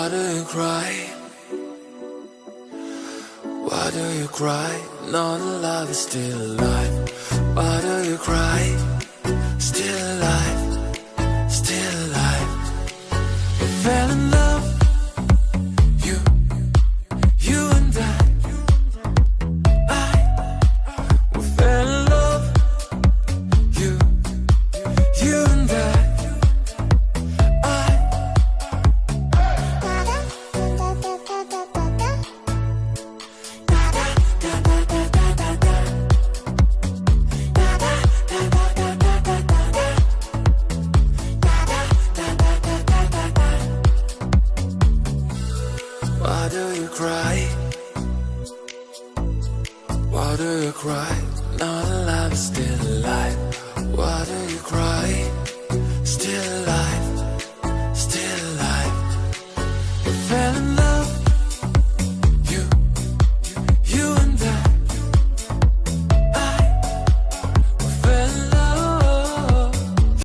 Why do you cry? Why do you cry? Not love is still alive. Why do you cry? Still alive, still alive. We fell in love, you and I. We fell in love, you and I. Why do you cry? Why do you cry? Now the love is still alive. Why do you cry?